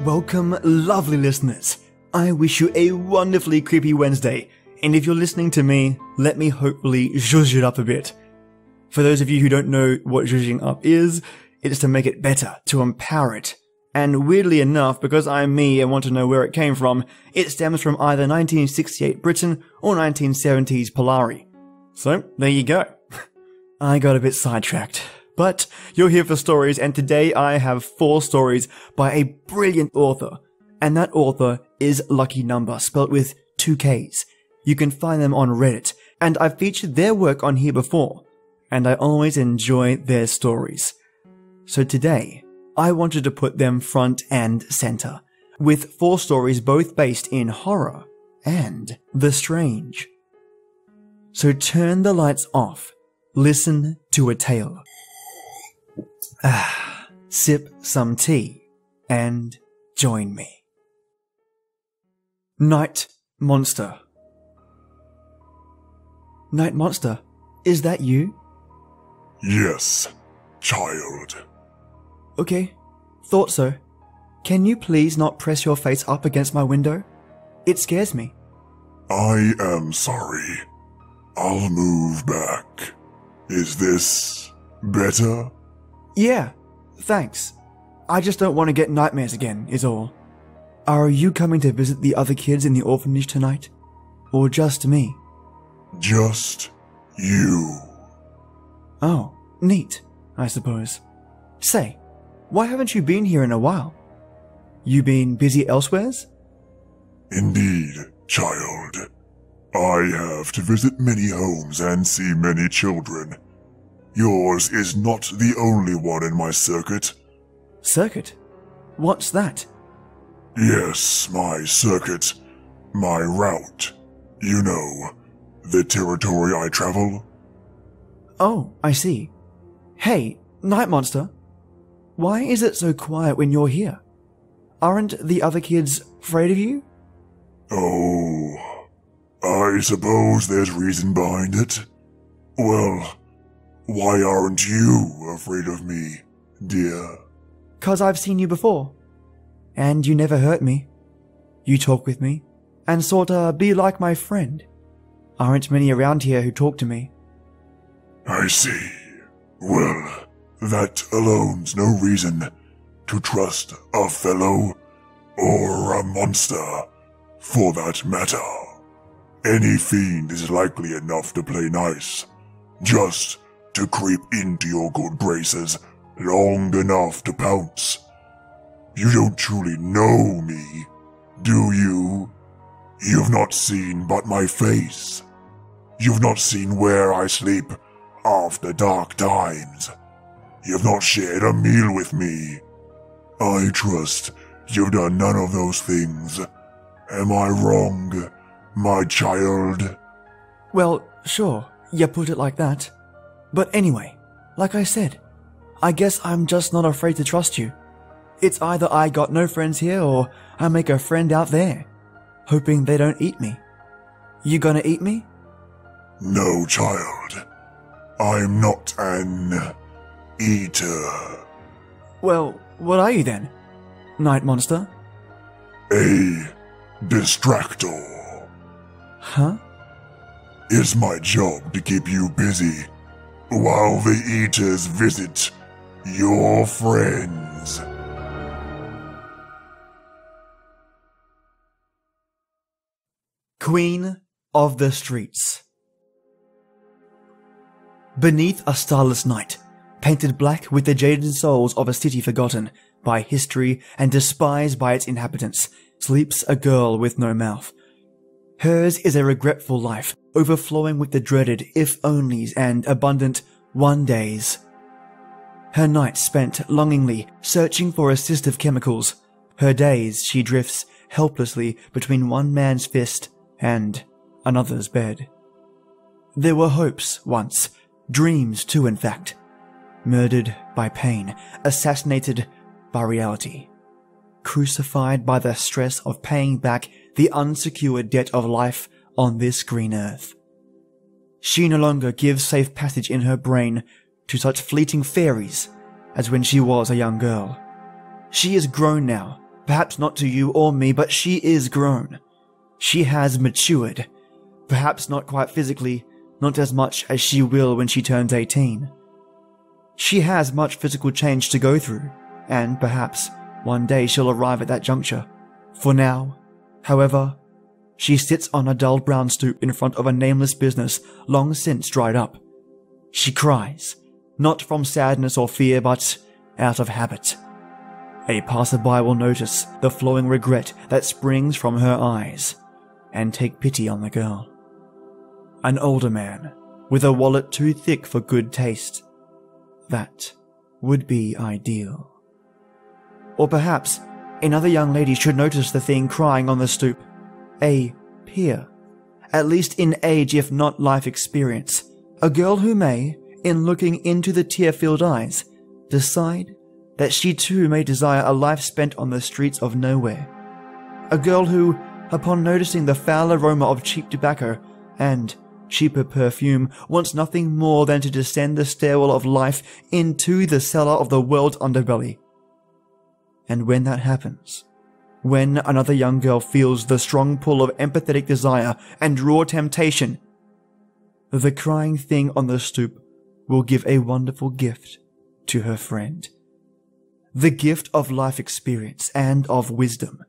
Welcome, lovely listeners. I wish you a wonderfully creepy Wednesday, and if you're listening to me, let me hopefully zhuzh it up a bit. For those of you who don't know what zhuzhing up is, it is to make it better, to empower it. And weirdly enough, because I'm me and want to know where it came from, it stems from either 1968 Britain or 1970s Polari. So, there you go. I got a bit sidetracked. But you're here for stories, and today I have 4 stories by a brilliant author. And that author is Lukkynumber, spelt with 2 Ks. You can find them on Reddit, and I've featured their work on here before, and I always enjoy their stories. So today, I wanted to put them front and center, with 4 stories both based in horror and the strange. So turn the lights off, listen to a tale. Sip some tea, and join me. Night Monster. Night Monster, is that you? Yes, child. Okay, thought so. Can you please not press your face up against my window? It scares me. I am sorry. I'll move back. Is this better? Yeah, thanks. I just don't want to get nightmares again, is all. Are you coming to visit the other kids in the orphanage tonight? Or just me? Just you. Oh, neat, I suppose. Say, why haven't you been here in a while? You been busy elsewheres? Indeed, child. I have to visit many homes and see many children. Yours is not the only one in my circuit. Circuit? What's that? Yes, my circuit. My route. You know, the territory I travel. Oh, I see. Hey, Night Monster. Why is it so quiet when you're here? Aren't the other kids afraid of you? Oh, I suppose there's reason behind it. Well, why aren't you afraid of me, dear? 'Cause I've seen you before. And you never hurt me. You talk with me, and sorta be like my friend. Aren't many around here who talk to me. I see. Well, that alone's no reason to trust a fellow, or a monster, for that matter. Any fiend is likely enough to play nice, just to creep into your good graces long enough to pounce. You don't truly know me, do you? You've not seen but my face. You've not seen where I sleep after dark times. You've not shared a meal with me. I trust you've done none of those things. Am I wrong, my child? Well, sure, you put it like that. But anyway, like I said, I guess I'm just not afraid to trust you. It's either I got no friends here or I make a friend out there, hoping they don't eat me. You gonna eat me? No, child. I'm not an eater. Well, what are you then? Night Monster? A distractor. Huh? It's my job to keep you busy while the eaters visit your friends. Queen of the Streets. Beneath a starless night, painted black with the jaded souls of a city forgotten by history and despised by its inhabitants, sleeps a girl with no mouth. Hers is a regretful life, overflowing with the dreaded if-onlys and abundant one-days. Her nights spent longingly searching for assistive chemicals. Her days she drifts helplessly between one man's fist and another's bed. There were hopes once, dreams too in fact. Murdered by pain, assassinated by reality. Crucified by the stress of paying back the unsecured debt of life on this green earth. She no longer gives safe passage in her brain to such fleeting fairies as when she was a young girl. She is grown now, Perhaps not to you or me, but she is grown. She has matured. Perhaps not quite physically, not as much as she will when she turns 18. She has much physical change to go through, and perhaps one day she'll arrive at that juncture. For now, however, she sits on a dull brown stoop in front of a nameless business long since dried up. She cries, not from sadness or fear, but out of habit. A passerby will notice the flowing regret that springs from her eyes and take pity on the girl. An older man, with a wallet too thick for good taste. That would be ideal. Or perhaps another young lady should notice the thing crying on the stoop. A peer, at least in age if not life experience. A girl who may, in looking into the tear-filled eyes, decide that she too may desire a life spent on the streets of nowhere. A girl who, upon noticing the foul aroma of cheap tobacco and cheaper perfume, wants nothing more than to descend the stairwell of life into the cellar of the world's underbelly. And when that happens, when another young girl feels the strong pull of empathetic desire and raw temptation, the crying thing on the stoop will give a wonderful gift to her friend. The gift of life experience and of wisdom.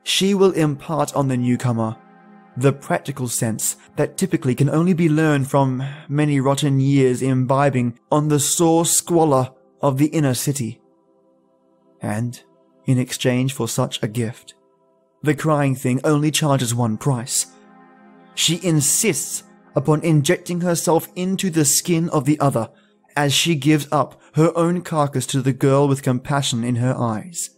She will impart on the newcomer the practical sense that typically can only be learned from many rotten years imbibing on the sore squalor of the inner city. And, in exchange for such a gift, the crying thing only charges one price. She insists upon injecting herself into the skin of the other as she gives up her own carcass to the girl with compassion in her eyes.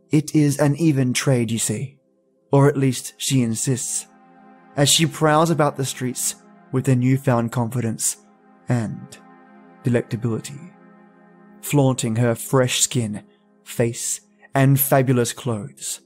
It is an even trade, you see, or at least she insists, as she prowls about the streets with a newfound confidence and delectability, flaunting her fresh skin, face, and fabulous clothes.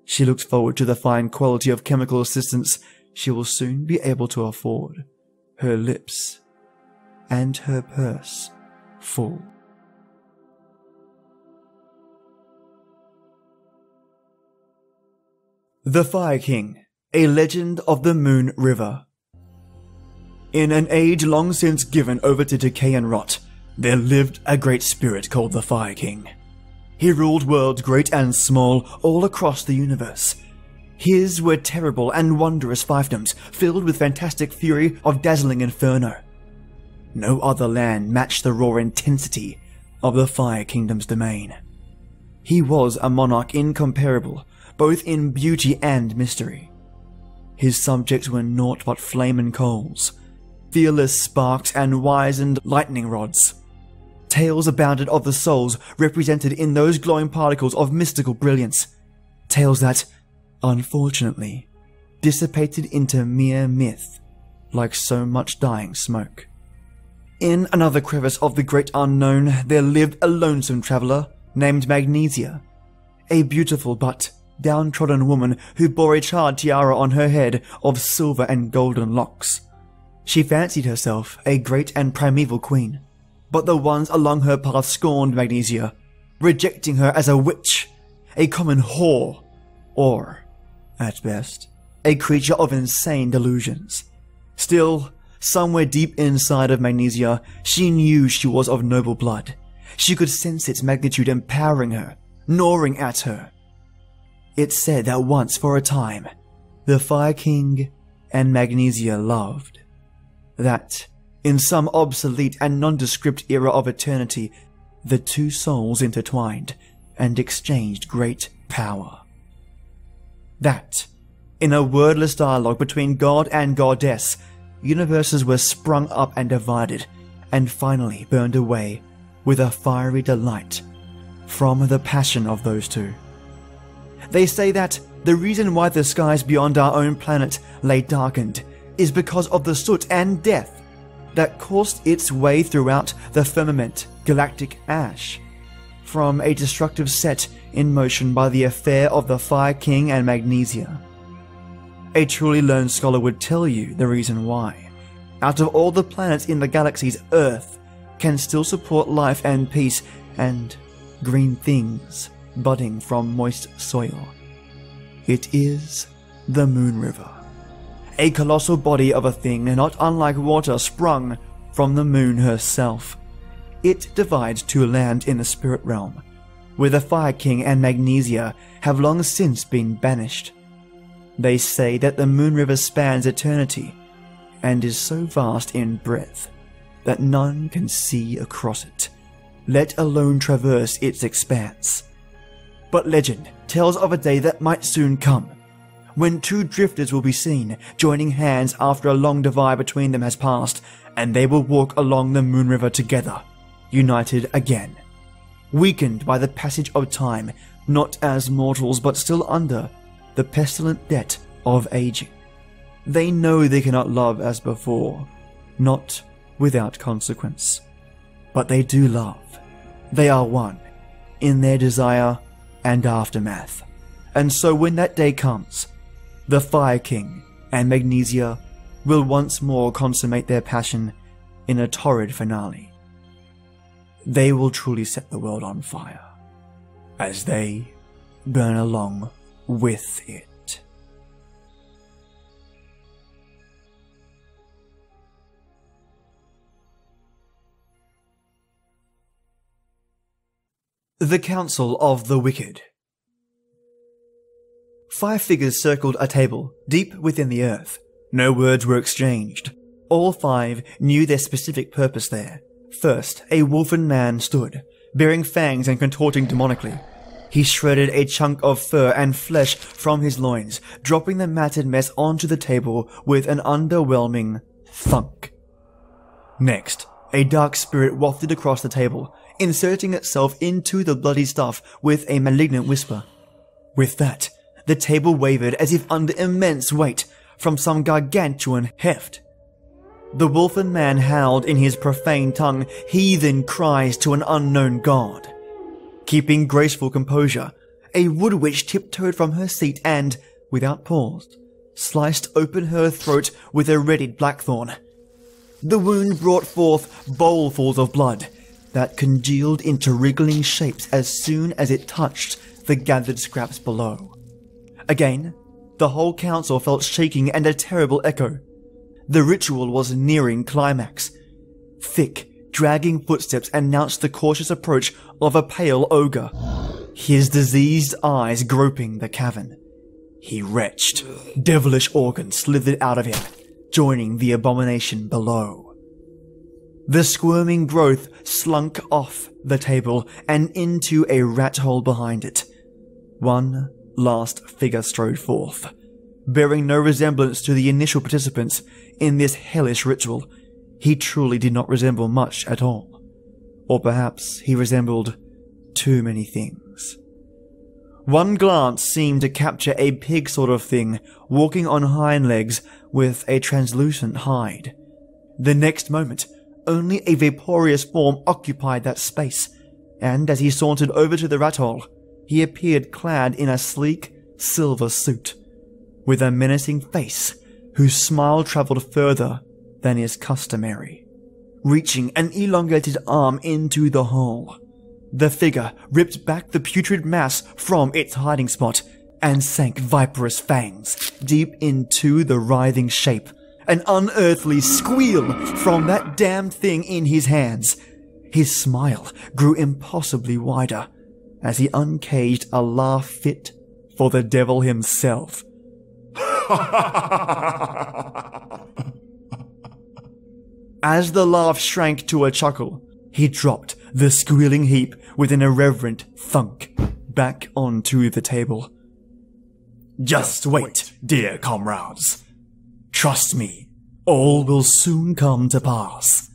She looks forward to the fine quality of chemical assistance she will soon be able to afford, her lips and her purse full. The Fire King, a legend of the Moon River. In an age long since given over to decay and rot, there lived a great spirit called the Fire King. He ruled worlds great and small all across the universe. His were terrible and wondrous fiefdoms, filled with fantastic fury of dazzling inferno. No other land matched the raw intensity of the Fire Kingdom's domain. He was a monarch incomparable, both in beauty and mystery. His subjects were naught but flame and coals, fearless sparks and wizened lightning rods. Tales abounded of the souls represented in those glowing particles of mystical brilliance. Tales that, unfortunately, dissipated into mere myth, like so much dying smoke. In another crevice of the great unknown, there lived a lonesome traveler named Magnesia, a beautiful but downtrodden woman who bore a charred tiara on her head of silver and golden locks. She fancied herself a great and primeval queen, but the ones along her path scorned Magnesia, rejecting her as a witch, a common whore, or, at best, a creature of insane delusions. Still, somewhere deep inside of Magnesia, she knew she was of noble blood. She could sense its magnitude empowering her, gnawing at her. It's said that once, for a time, the Fire King and Magnesia loved. That, in some obsolete and nondescript era of eternity, the two souls intertwined and exchanged great power. That, in a wordless dialogue between God and Goddess, universes were sprung up and divided, and finally burned away with a fiery delight from the passion of those two. They say that the reason why the skies beyond our own planet lay darkened is because of the soot and death that coursed its way throughout the firmament, galactic ash, from a destructive set in motion by the affair of the Fire King and Magnesia. A truly learned scholar would tell you the reason why. Out of all the planets in the galaxies, Earth can still support life and peace and green things budding from moist soil. It is the Moon River, a colossal body of a thing not unlike water sprung from the moon herself. It divides two lands in the spirit realm, where the Fire King and Magnesia have long since been banished. They say that the Moon River spans eternity and is so vast in breadth that none can see across it, let alone traverse its expanse. But legend tells of a day that might soon come, when two drifters will be seen joining hands after a long divide between them has passed, and they will walk along the Moon River together, united again, weakened by the passage of time, not as mortals but still under the pestilent debt of aging. They know they cannot love as before, not without consequence. But they do love. They are one in their desire and aftermath. And so when that day comes, the Fire King and Magnesia will once more consummate their passion in a torrid finale. They will truly set the world on fire, as they burn along with it. The Counsel of the Wicked. 5 figures circled a table deep within the earth. No words were exchanged. All 5 knew their specific purpose there. First, a wolfen man stood, bearing fangs and contorting demonically. He shredded a chunk of fur and flesh from his loins, dropping the matted mess onto the table with an underwhelming thunk. Next, a dark spirit wafted across the table, inserting itself into the bloody stuff with a malignant whisper. With that, the table wavered as if under immense weight from some gargantuan heft. The wolfen man howled in his profane tongue heathen cries to an unknown god. Keeping graceful composure, a wood witch tiptoed from her seat and, without pause, sliced open her throat with a readied blackthorn. The wound brought forth bowlfuls of blood that congealed into wriggling shapes as soon as it touched the gathered scraps below. Again, the whole council felt shaking and a terrible echo. The ritual was nearing climax. Thick, dragging footsteps announced the cautious approach of a pale ogre, his diseased eyes groping the cavern. He retched. Devilish organs slithered out of him, joining the abomination below. The squirming growth slunk off the table and into a rat hole behind it. One last figure strode forth, bearing no resemblance to the initial participants in this hellish ritual. He truly did not resemble much at all. Or perhaps he resembled too many things. One glance seemed to capture a pig sort of thing walking on hind legs with a translucent hide. The next moment, only a vaporous form occupied that space, and as he sauntered over to the rat hole, he appeared clad in a sleek silver suit, with a menacing face whose smile travelled further than is customary. Reaching an elongated arm into the hole, the figure ripped back the putrid mass from its hiding spot and sank viperous fangs deep into the writhing shape. An unearthly squeal from that damned thing in his hands. His smile grew impossibly wider as he uncaged a laugh fit for the devil himself. As the laugh shrank to a chuckle, he dropped the squealing heap with an irreverent thunk back onto the table. Just wait, dear comrades. Trust me, all will soon come to pass.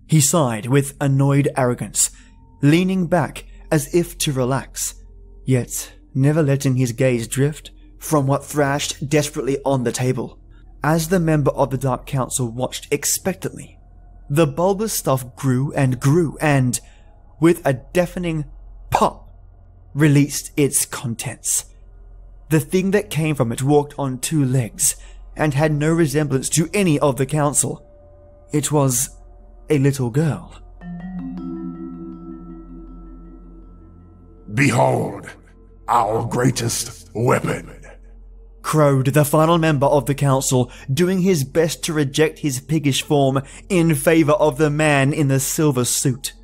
He sighed with annoyed arrogance, leaning back as if to relax, yet never letting his gaze drift from what thrashed desperately on the table. As the member of the Dark Council watched expectantly, the bulbous stuff grew and, with a deafening pop, released its contents. The thing that came from it walked on 2 legs and had no resemblance to any of the council. It was a little girl. Behold, our greatest weapon. Crowed the final member of the council, doing his best to reject his piggish form in favor of the man in the silver suit.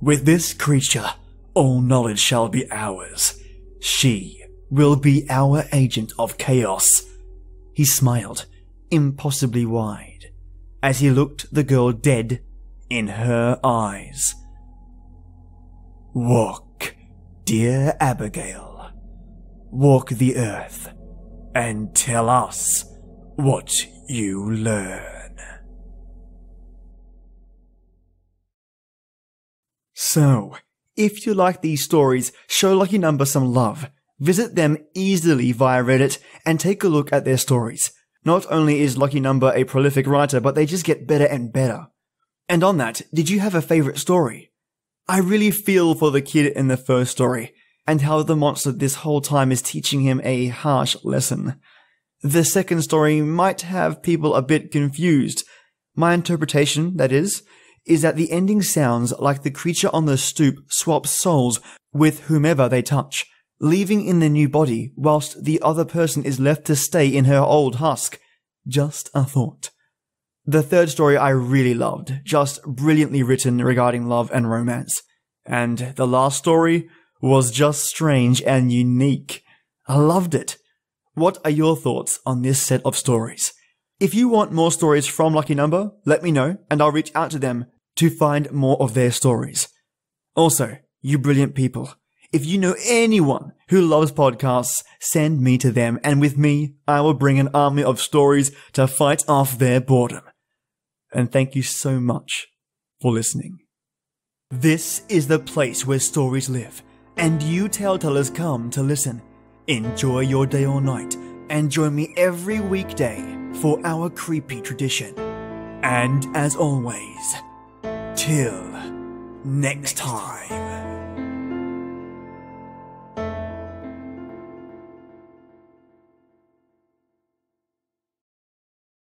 With this creature, all knowledge shall be ours. She will be our agent of chaos. He smiled, impossibly wide, as he looked the girl dead in her eyes. Walk, dear Abigail. Walk the earth and tell us what you learn. So, if you like these stories, show Lukkynumber some love. Visit them easily via Reddit and take a look at their stories. Not only is Lukkynumber a prolific writer, but they just get better and better. And on that, did you have a favorite story? I really feel for the kid in the first story, and how the monster this whole time is teaching him a harsh lesson. The second story might have people a bit confused. My interpretation, that is that the ending sounds like the creature on the stoop swaps souls with whomever they touch, leaving in the new body whilst the other person is left to stay in her old husk. Just a thought. The third story I really loved, just brilliantly written regarding love and romance. And the last story was just strange and unique. I loved it. What are your thoughts on this set of stories? If you want more stories from Lukkynumber, let me know and I'll reach out to them to find more of their stories. Also, you brilliant people, if you know anyone who loves podcasts, send me to them, and with me, I will bring an army of stories to fight off their boredom. And thank you so much for listening. This is the place where stories live, and you telltellers come to listen. Enjoy your day or night, and join me every weekday for our creepy tradition. And as always, till next time.